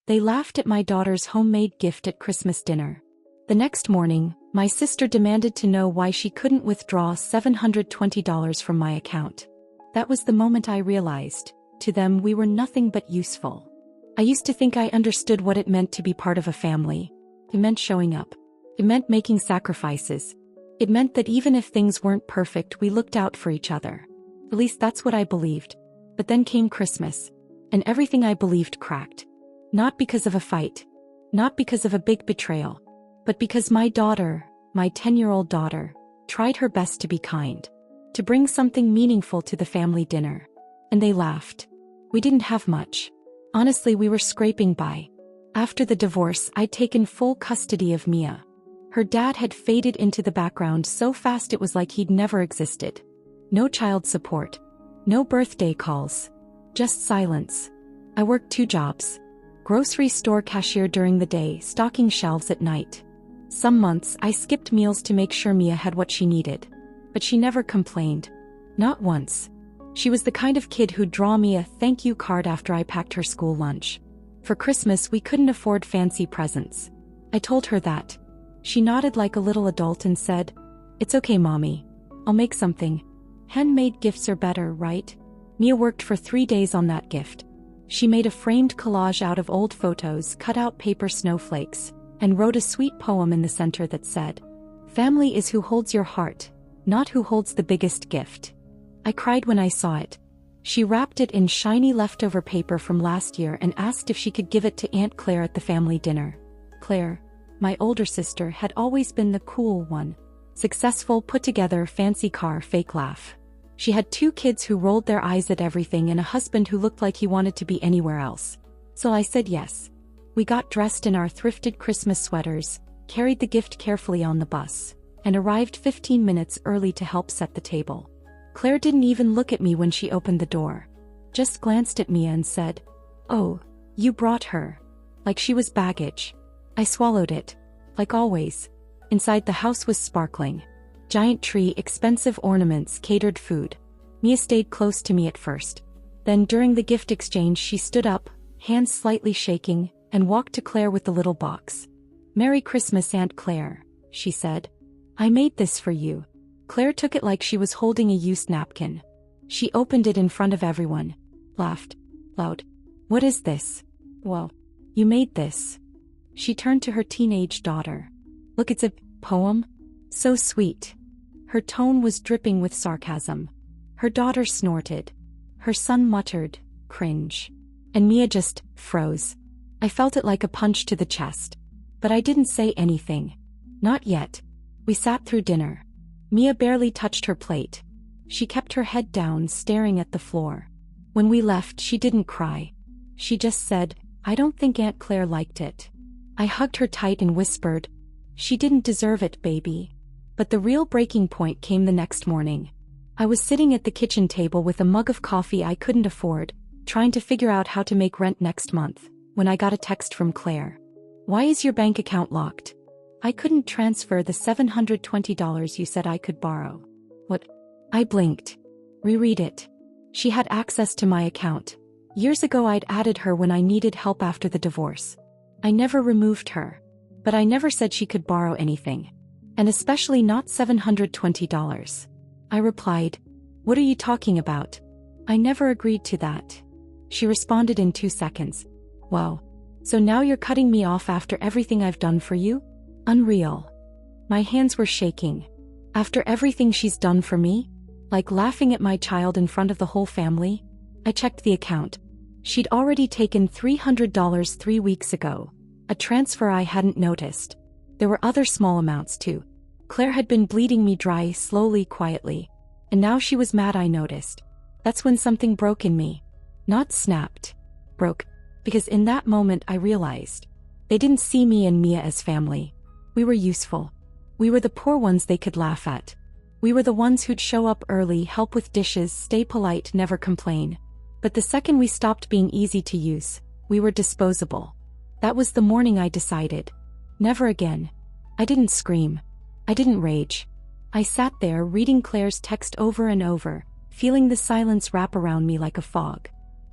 They laughed at my daughter's homemade gift at Christmas dinner. The next morning, my sister demanded to know why she couldn't withdraw $720 from my account. That was the moment I realized, to them we were nothing but useful. I used to think I understood what it meant to be part of a family. It meant showing up. It meant making sacrifices. It meant that even if things weren't perfect, we looked out for each other. At least that's what I believed. But then came Christmas, and everything I believed cracked. Not because of a fight. Not because of a big betrayal. But because my daughter, my 10-year-old daughter, tried her best to be kind. To bring something meaningful to the family dinner. And they laughed. We didn't have much. Honestly, we were scraping by. After the divorce, I'd taken full custody of Mia. Her dad had faded into the background so fast it was like he'd never existed. No child support. No birthday calls. Just silence. I worked 2 jobs. Grocery store cashier during the day, stocking shelves at night. Some months, I skipped meals to make sure Mia had what she needed. But she never complained. Not once. She was the kind of kid who'd draw me a thank you card after I packed her school lunch. For Christmas, we couldn't afford fancy presents. I told her that. She nodded like a little adult and said, "It's okay, Mommy. I'll make something. Handmade gifts are better, right?" Mia worked for 3 days on that gift. She made a framed collage out of old photos, cut out paper snowflakes, and wrote a sweet poem in the center that said, "Family is who holds your heart, not who holds the biggest gift." I cried when I saw it. She wrapped it in shiny leftover paper from last year and asked if she could give it to Aunt Claire at the family dinner. Claire, my older sister, had always been the cool one. Successful, put together, fancy car, fake laugh. She had 2 kids who rolled their eyes at everything and a husband who looked like he wanted to be anywhere else. So I said yes. We got dressed in our thrifted Christmas sweaters, carried the gift carefully on the bus, and arrived 15 minutes early to help set the table. Claire didn't even look at me when she opened the door. Just glanced at Mia and said, "Oh, you brought her." Like she was baggage. I swallowed it. Like always. Inside the house was sparkling. Giant tree, expensive ornaments, catered food. Mia stayed close to me at first. Then during the gift exchange she stood up, hands slightly shaking, and walked to Claire with the little box. "Merry Christmas, Aunt Claire," she said. "I made this for you." Claire took it like she was holding a used napkin. She opened it in front of everyone. Laughed. Loud. "What is this?" "Well, you made this." She turned to her teenage daughter. "Look, it's a poem. So sweet." Her tone was dripping with sarcasm. Her daughter snorted. Her son muttered, "Cringe." And Mia just froze. I felt it like a punch to the chest. But I didn't say anything. Not yet. We sat through dinner. Mia barely touched her plate. She kept her head down, staring at the floor. When we left, she didn't cry. She just said, "I don't think Aunt Claire liked it." I hugged her tight and whispered, "She didn't deserve it, baby." But the real breaking point came the next morning. I was sitting at the kitchen table with a mug of coffee I couldn't afford, trying to figure out how to make rent next month, when I got a text from Claire. "Why is your bank account locked? I couldn't transfer the $720 you said I could borrow." "What?" I blinked. "Reread it." She had access to my account. Years ago I'd added her when I needed help after the divorce. I never removed her. But I never said she could borrow anything. And especially not $720. I replied, "What are you talking about? I never agreed to that." She responded in 2 seconds. "Well, so now you're cutting me off after everything I've done for you? Unreal." My hands were shaking. After everything she's done for me? Like laughing at my child in front of the whole family? I checked the account. She'd already taken $300 3 weeks ago. A transfer I hadn't noticed. There were other small amounts too. Claire had been bleeding me dry slowly, quietly. And now she was mad I noticed. That's when something broke in me. Not snapped. Broke. Because in that moment I realized. They didn't see me and Mia as family. We were useful. We were the poor ones they could laugh at. We were the ones who'd show up early, help with dishes, stay polite, never complain. But the second we stopped being easy to use, we were disposable. That was the morning I decided. Never again. I didn't scream. I didn't rage. I sat there reading Claire's text over and over, feeling the silence wrap around me like a fog.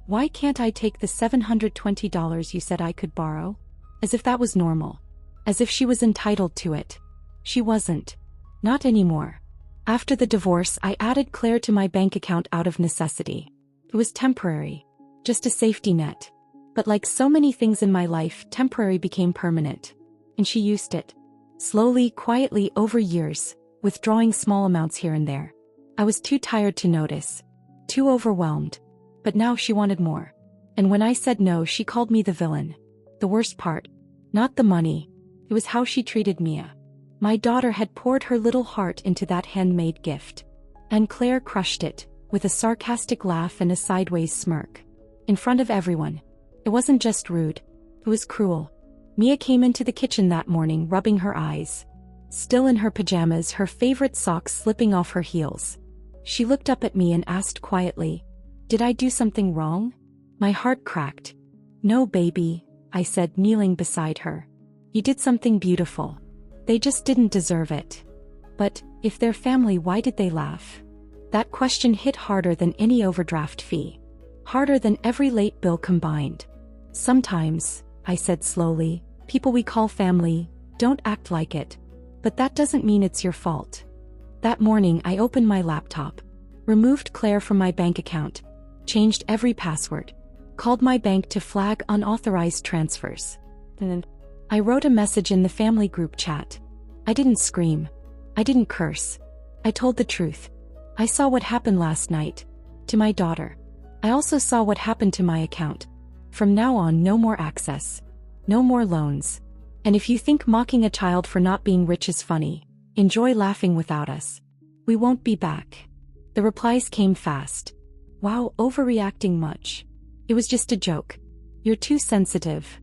Why can't I take the $720 you said I could borrow? As if that was normal. As if she was entitled to it. She wasn't. Not anymore. After the divorce, I added Claire to my bank account out of necessity. It was temporary. Just a safety net. But like so many things in my life, temporary became permanent. And she used it. Slowly, quietly, over years, withdrawing small amounts here and there. I was too tired to notice. Too overwhelmed. But now she wanted more. And when I said no, she called me the villain. The worst part. Not the money. It was how she treated Mia. My daughter had poured her little heart into that handmade gift. And Claire crushed it, with a sarcastic laugh and a sideways smirk. In front of everyone. It wasn't just rude. It was cruel. Mia came into the kitchen that morning rubbing her eyes. Still in her pajamas, her favorite socks slipping off her heels. She looked up at me and asked quietly, "Did I do something wrong?" My heart cracked. "No, baby," I said, kneeling beside her. "You did something beautiful. They just didn't deserve it." But, if they're family, why did they laugh? That question hit harder than any overdraft fee. Harder than every late bill combined. "Sometimes," I said slowly, "people we call family don't act like it. But that doesn't mean it's your fault." That morning I opened my laptop. Removed Claire from my bank account. Changed every password. Called my bank to flag unauthorized transfers. Then I wrote a message in the family group chat. I didn't scream. I didn't curse. I told the truth. I saw what happened last night. To my daughter. I also saw what happened to my account. From now on, no more access. No more loans. And if you think mocking a child for not being rich is funny, enjoy laughing without us. We won't be back. The replies came fast. "Wow, overreacting much. It was just a joke. You're too sensitive."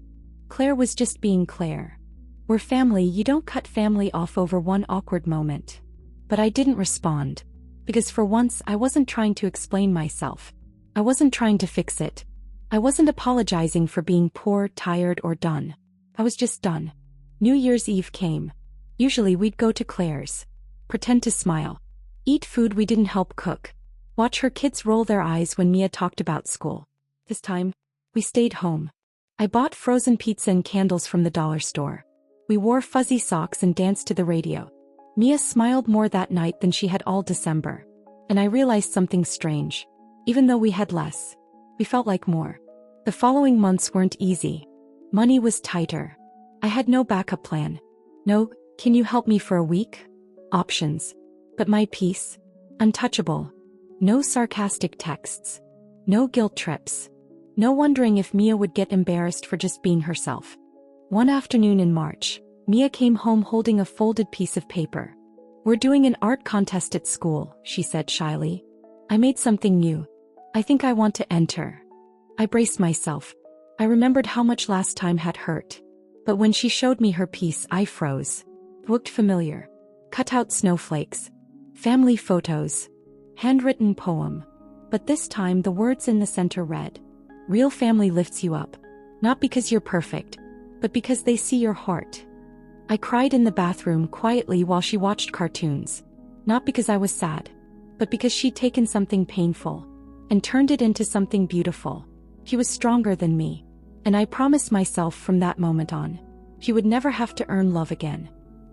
Claire was just being Claire. We're family, you don't cut family off over one awkward moment. But I didn't respond. Because for once I wasn't trying to explain myself. I wasn't trying to fix it. I wasn't apologizing for being poor, tired, or done. I was just done. New Year's Eve came. Usually we'd go to Claire's. Pretend to smile. Eat food we didn't help cook. Watch her kids roll their eyes when Mia talked about school. This time, we stayed home. I bought frozen pizza and candles from the dollar store. We wore fuzzy socks and danced to the radio. Mia smiled more that night than she had all December. And I realized something strange. Even though we had less, we felt like more. The following months weren't easy. Money was tighter. I had no backup plan. No, "Can you help me for a week?" options. But my peace? Untouchable. No sarcastic texts. No guilt trips. No wondering if Mia would get embarrassed for just being herself. One afternoon in March, Mia came home holding a folded piece of paper. "We're doing an art contest at school," she said shyly. "I made something new. I think I want to enter." I braced myself. I remembered how much last time had hurt. But when she showed me her piece, I froze. It looked familiar. Cut out snowflakes. Family photos. Handwritten poem. But this time the words in the center read, "Real family lifts you up. Not because you're perfect, but because they see your heart." I cried in the bathroom quietly while she watched cartoons. Not because I was sad, but because she'd taken something painful and turned it into something beautiful. She was stronger than me. And I promised myself from that moment on, she would never have to earn love again.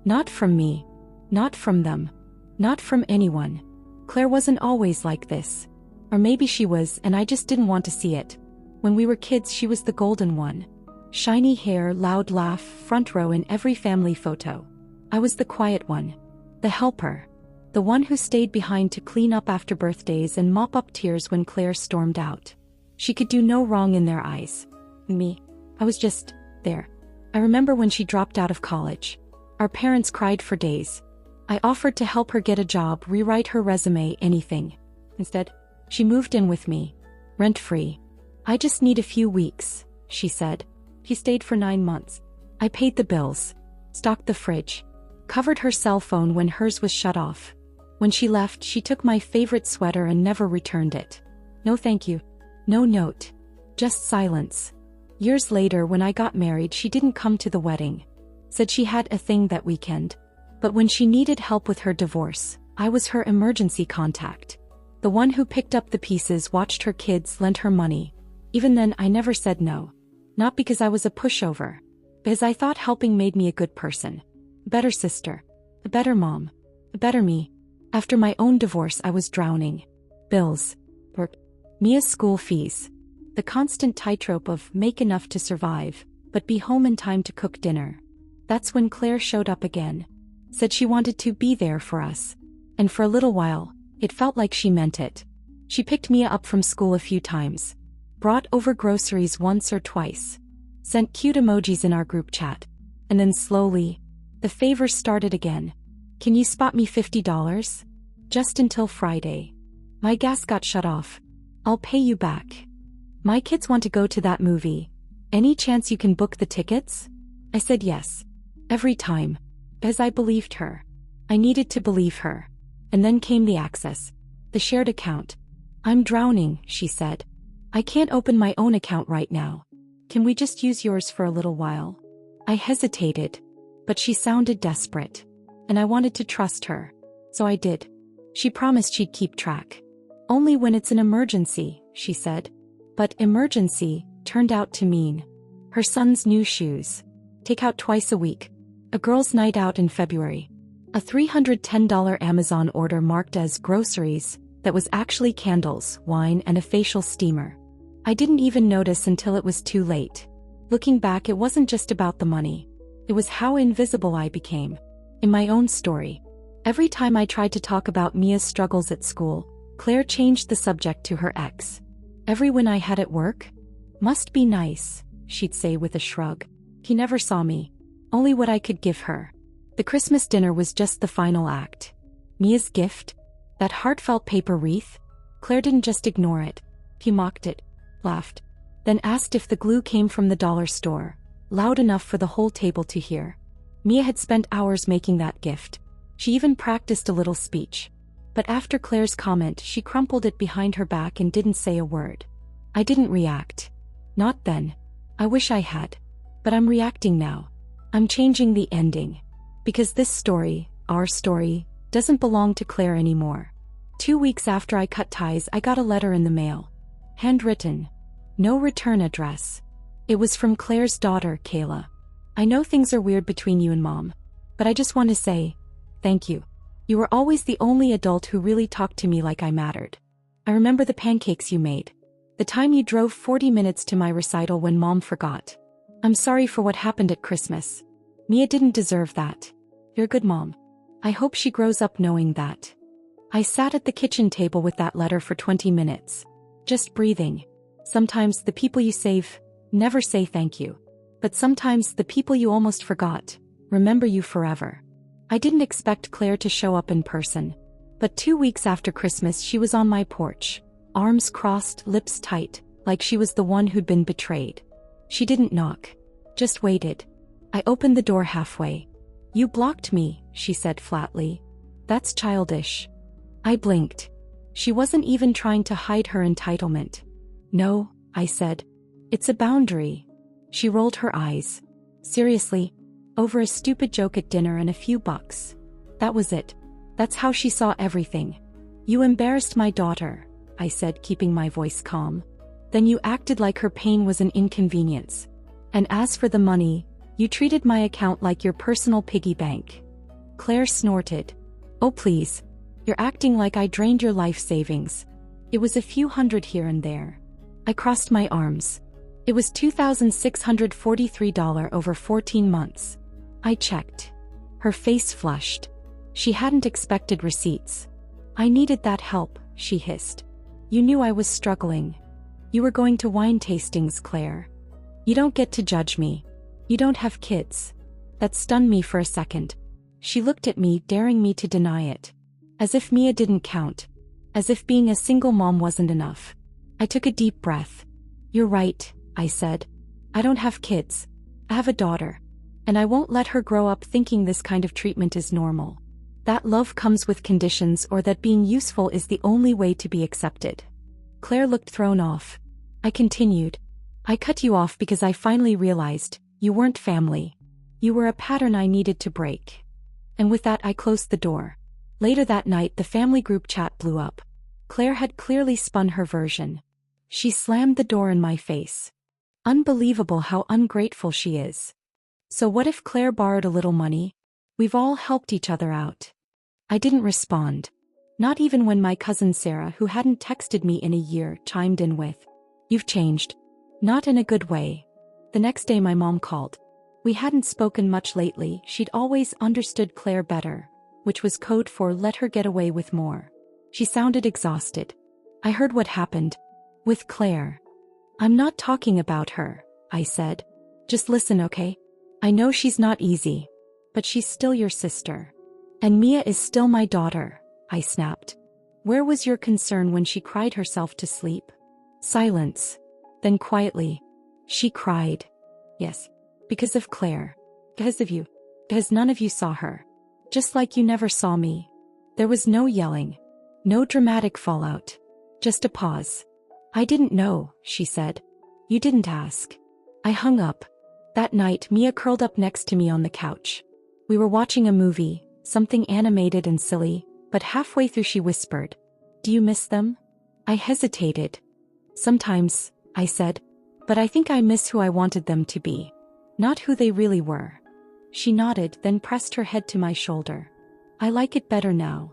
Not from me. Not from them. Not from anyone. Claire wasn't always like this. Or maybe she was, and I just didn't want to see it. When we were kids, she was the golden one. Shiny hair, loud laugh, front row in every family photo. I was the quiet one. The helper. The one who stayed behind to clean up after birthdays and mop up tears when Claire stormed out. She could do no wrong in their eyes. Me. I was just there. I remember when she dropped out of college. Our parents cried for days. I offered to help her get a job, rewrite her resume, anything. Instead, she moved in with me. Rent-free. "I just need a few weeks," she said. He stayed for 9 months. I paid the bills. Stocked the fridge. Covered her cell phone when hers was shut off. When she left, she took my favorite sweater and never returned it. No thank you. No note. Just silence. Years later, when I got married, she didn't come to the wedding. Said she had a thing that weekend. But when she needed help with her divorce, I was her emergency contact. The one who picked up the pieces, watched her kids, lent her money. Even then, I never said no. Not because I was a pushover. Because I thought helping made me a good person. A better sister. A better mom. A better me. After my own divorce, I was drowning. Bills. Work. Mia's school fees. The constant tightrope of make enough to survive, but be home in time to cook dinner. That's when Claire showed up again. Said she wanted to be there for us. And for a little while, it felt like she meant it. She picked Mia up from school a few times. Brought over groceries once or twice. Sent cute emojis in our group chat. And then slowly, the favors started again. Can you spot me $50? Just until Friday. My gas got shut off. I'll pay you back. My kids want to go to that movie. Any chance you can book the tickets? I said yes. Every time. As I believed her. I needed to believe her. And then came the access. The shared account. I'm drowning, she said. I can't open my own account right now. Can we just use yours for a little while? I hesitated. But she sounded desperate. And I wanted to trust her. So I did. She promised she'd keep track. Only when it's an emergency, she said. But emergency turned out to mean her son's new shoes. Take out twice a week. A girls' night out in February. A $310 Amazon order marked as groceries that was actually candles, wine, and a facial steamer. I didn't even notice until it was too late. Looking back, it wasn't just about the money. It was how invisible I became. In my own story. Every time I tried to talk about Mia's struggles at school, Claire changed the subject to her ex. Every win I had at work? Must be nice, she'd say with a shrug. He never saw me. Only what I could give her. The Christmas dinner was just the final act. Mia's gift? That heartfelt paper wreath? Claire didn't just ignore it. He mocked it, laughed, then asked if the glue came from the dollar store, loud enough for the whole table to hear. Mia had spent hours making that gift. She even practiced a little speech. But after Claire's comment, she crumpled it behind her back and didn't say a word. I didn't react. Not then. I wish I had. But I'm reacting now. I'm changing the ending. Because this story, our story, doesn't belong to Claire anymore. 2 weeks after I cut ties, I got a letter in the mail. Handwritten. No return address. It was from Claire's daughter, Kayla. I know things are weird between you and Mom. But I just want to say, thank you. You were always the only adult who really talked to me like I mattered. I remember the pancakes you made. The time you drove 40 minutes to my recital when Mom forgot. I'm sorry for what happened at Christmas. Mia didn't deserve that. You're a good mom. I hope she grows up knowing that. I sat at the kitchen table with that letter for 20 minutes. Just breathing. Sometimes the people you save never say thank you. But sometimes the people you almost forgot remember you forever. I didn't expect Claire to show up in person. But 2 weeks after Christmas, she was on my porch. Arms crossed, lips tight, like she was the one who'd been betrayed. She didn't knock. Just waited. I opened the door halfway. You blocked me, she said flatly. That's childish. I blinked. She wasn't even trying to hide her entitlement. No, I said. It's a boundary. She rolled her eyes. Seriously? Over a stupid joke at dinner and a few bucks. That was it. That's how she saw everything. You embarrassed my daughter, I said, keeping my voice calm. Then you acted like her pain was an inconvenience. And as for the money, you treated my account like your personal piggy bank. Claire snorted. Oh please. You're acting like I drained your life savings. It was a few hundred here and there. I crossed my arms. It was $2,643 over 14 months. I checked. Her face flushed. She hadn't expected receipts. I needed that help, she hissed. You knew I was struggling. You were going to wine tastings, Claire. You don't get to judge me. You don't have kids. That stunned me for a second. She looked at me, daring me to deny it. As if Mia didn't count. As if being a single mom wasn't enough. I took a deep breath. You're right, I said. I don't have kids. I have a daughter. And I won't let her grow up thinking this kind of treatment is normal. That love comes with conditions, or that being useful is the only way to be accepted. Claire looked thrown off. I continued. I cut you off because I finally realized you weren't family. You were a pattern I needed to break. And with that I closed the door. Later that night the family group chat blew up. Claire had clearly spun her version. She slammed the door in my face. Unbelievable how ungrateful she is. So what if Claire borrowed a little money? We've all helped each other out. I didn't respond. Not even when my cousin Sarah, who hadn't texted me in a year, chimed in with, "You've changed." Not in a good way. The next day my mom called. We hadn't spoken much lately. She'd always understood Claire better, which was code for let her get away with more. She sounded exhausted. "I heard what happened. With Claire." "I'm not talking about her," I said. "Just listen, okay? I know she's not easy. But she's still your sister. And Mia is still my daughter," I snapped. "Where was your concern when she cried herself to sleep?" Silence. Then quietly, "She cried. Yes. Because of Claire. Because of you. Because none of you saw her. Just like you never saw me." There was no yelling. No dramatic fallout. Just a pause. "I didn't know," she said. "You didn't ask." I hung up. That night Mia curled up next to me on the couch. We were watching a movie, something animated and silly, but halfway through she whispered, "Do you miss them?" I hesitated. "Sometimes," I said, "but I think I miss who I wanted them to be. Not who they really were." She nodded, then pressed her head to my shoulder. "I like it better now."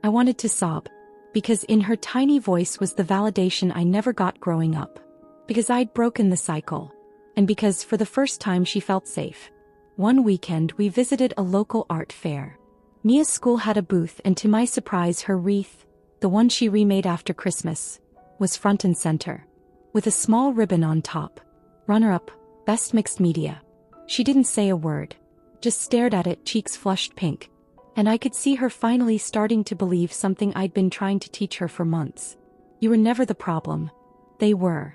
I wanted to sob, because in her tiny voice was the validation I never got growing up. Because I'd broken the cycle. And because for the first time she felt safe. One weekend we visited a local art fair. Mia's school had a booth, and to my surprise her wreath, the one she remade after Christmas, was front and center. With a small ribbon on top. Runner-up, Best Mixed Media. She didn't say a word. Just stared at it, cheeks flushed pink. And I could see her finally starting to believe something I'd been trying to teach her for months. You were never the problem. They were.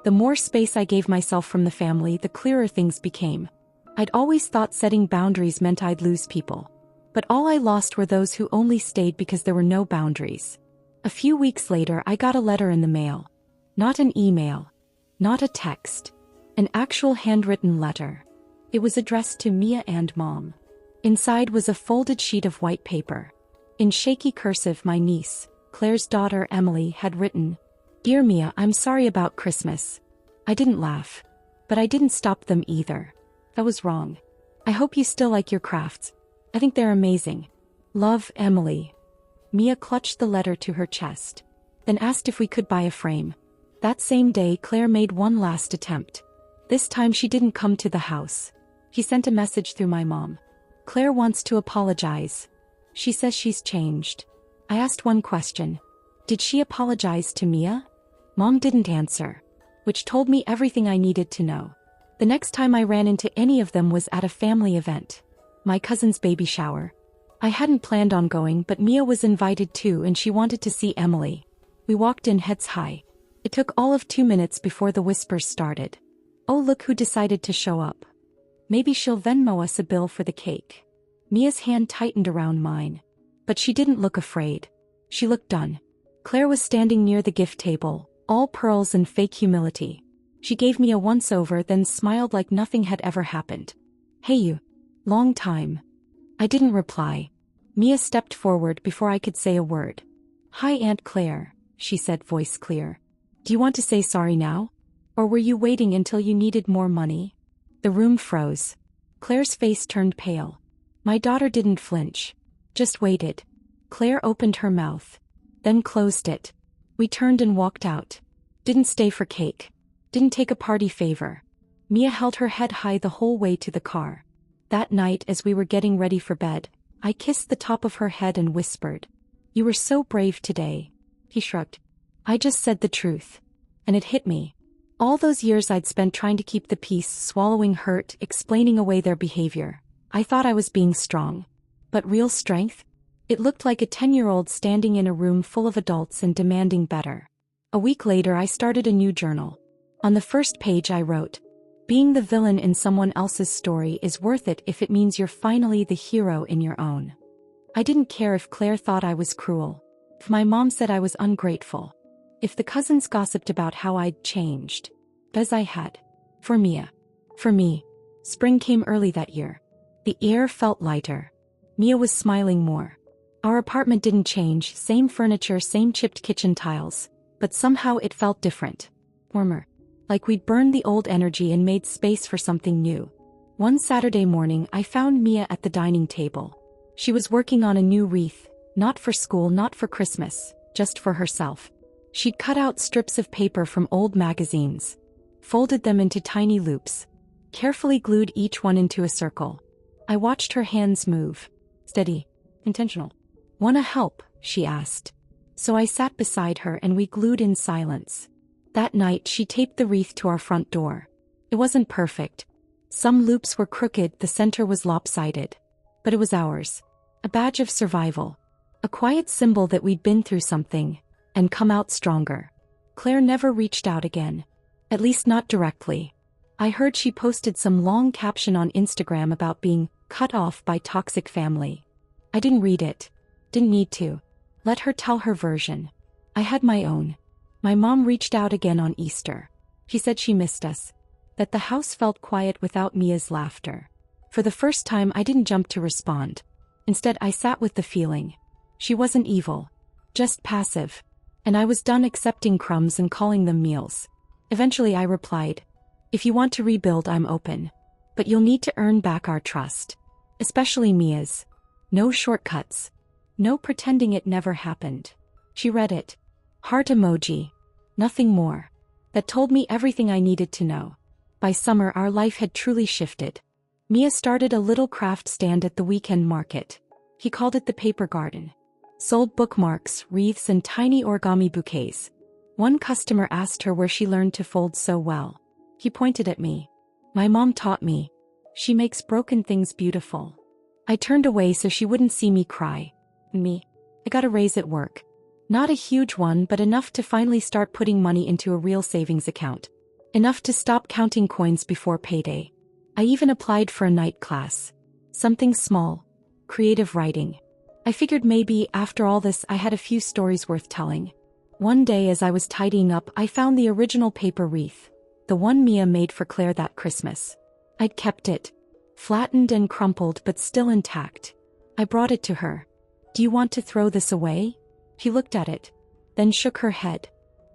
The more space I gave myself from the family, the clearer things became. I'd always thought setting boundaries meant I'd lose people. But all I lost were those who only stayed because there were no boundaries. A few weeks later I got a letter in the mail. Not an email. Not a text. An actual handwritten letter. It was addressed to Mia and Mom. Inside was a folded sheet of white paper. In shaky cursive my niece, Claire's daughter Emily, had written, "Dear Mia, I'm sorry about Christmas." I didn't laugh. But I didn't stop them either. That was wrong. "I hope you still like your crafts. I think they're amazing. Love, Emily." Mia clutched the letter to her chest. Then asked if we could buy a frame. That same day Claire made one last attempt. This time she didn't come to the house. He sent a message through my mom. "Claire wants to apologize. She says she's changed." I asked one question. Did she apologize to Mia? Mom didn't answer. Which told me everything I needed to know. The next time I ran into any of them was at a family event. My cousin's baby shower. I hadn't planned on going, but Mia was invited too, and she wanted to see Emily. We walked in heads high. It took all of 2 minutes before the whispers started. "Oh, look who decided to show up. Maybe she'll Venmo us a bill for the cake." Mia's hand tightened around mine. But she didn't look afraid. She looked done. Claire was standing near the gift table, all pearls and fake humility. She gave me a once-over, then smiled like nothing had ever happened. "Hey you. Long time." I didn't reply. Mia stepped forward before I could say a word. "Hi Aunt Claire," she said, voice clear. "Do you want to say sorry now? Or were you waiting until you needed more money?" The room froze. Claire's face turned pale. My daughter didn't flinch. Just waited. Claire opened her mouth. Then closed it. We turned and walked out. Didn't stay for cake. Didn't take a party favor. Mia held her head high the whole way to the car. That night as we were getting ready for bed, I kissed the top of her head and whispered, "You were so brave today." He shrugged. "I just said the truth." And it hit me. All those years I'd spent trying to keep the peace, swallowing hurt, explaining away their behavior. I thought I was being strong. But real strength? It looked like a 10-year-old standing in a room full of adults and demanding better. A week later I started a new journal. On the first page I wrote, "Being the villain in someone else's story is worth it if it means you're finally the hero in your own." I didn't care if Claire thought I was cruel. If my mom said I was ungrateful. If the cousins gossiped about how I'd changed. As I had. For Mia. For me. Spring came early that year. The air felt lighter. Mia was smiling more. Our apartment didn't change, same furniture, same chipped kitchen tiles. But somehow it felt different. warmer. Like we'd burned the old energy and made space for something new. One Saturday morning, I found Mia at the dining table. She was working on a new wreath, not for school, not for Christmas, just for herself. She'd cut out strips of paper from old magazines, folded them into tiny loops, carefully glued each one into a circle. I watched her hands move. Steady, intentional. "Wanna help?" she asked. So I sat beside her and we glued in silence. That night she taped the wreath to our front door. It wasn't perfect. Some loops were crooked, the center was lopsided. But it was ours. A badge of survival. A quiet symbol that we'd been through something and come out stronger. Claire never reached out again. At least not directly. I heard she posted some long caption on Instagram about being cut off by toxic family. I didn't read it. Didn't need to. Let her tell her version. I had my own. My mom reached out again on Easter. She said she missed us. That the house felt quiet without Mia's laughter. For the first time, I didn't jump to respond. Instead, I sat with the feeling. She wasn't evil. Just passive. And I was done accepting crumbs and calling them meals. Eventually I replied, "If you want to rebuild, I'm open. But you'll need to earn back our trust. Especially Mia's. No shortcuts. No pretending it never happened." She read it. Heart emoji. Nothing more. That told me everything I needed to know. By summer, our life had truly shifted. Mia started a little craft stand at the weekend market. He called it the Paper Garden. Sold bookmarks, wreaths, and tiny origami bouquets. One customer asked her where she learned to fold so well. He pointed at me. "My mom taught me. She makes broken things beautiful." I turned away so she wouldn't see me cry. Me. I got a raise at work. Not a huge one, but enough to finally start putting money into a real savings account. Enough to stop counting coins before payday. I even applied for a night class. Something small. Creative writing. I figured maybe, after all this, I had a few stories worth telling. One day as I was tidying up, I found the original paper wreath. The one Mia made for Claire that Christmas. I'd kept it. Flattened and crumpled, but still intact. I brought it to her. "Do you want to throw this away?" She looked at it, then shook her head.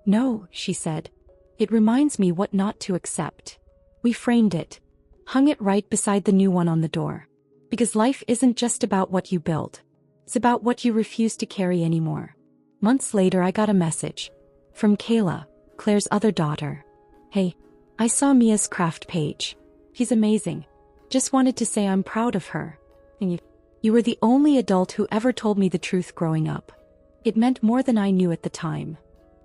"No," she said. "It reminds me what not to accept." We framed it. Hung it right beside the new one on the door. Because life isn't just about what you build. It's about what you refuse to carry anymore. Months later, I got a message. From Kayla, Claire's other daughter. "Hey, I saw Mia's craft page. She's amazing. Just wanted to say I'm proud of her. And you were the only adult who ever told me the truth growing up." It meant more than I knew at the time.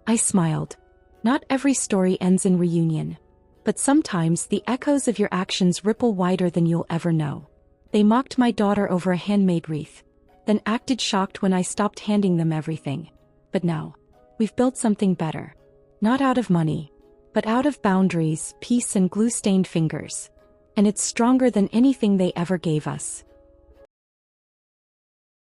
I smiled. Not every story ends in reunion. But sometimes the echoes of your actions ripple wider than you'll ever know. They mocked my daughter over a handmade wreath, then acted shocked when I stopped handing them everything. But now, we've built something better. Not out of money, but out of boundaries, peace, and glue-stained fingers. And it's stronger than anything they ever gave us.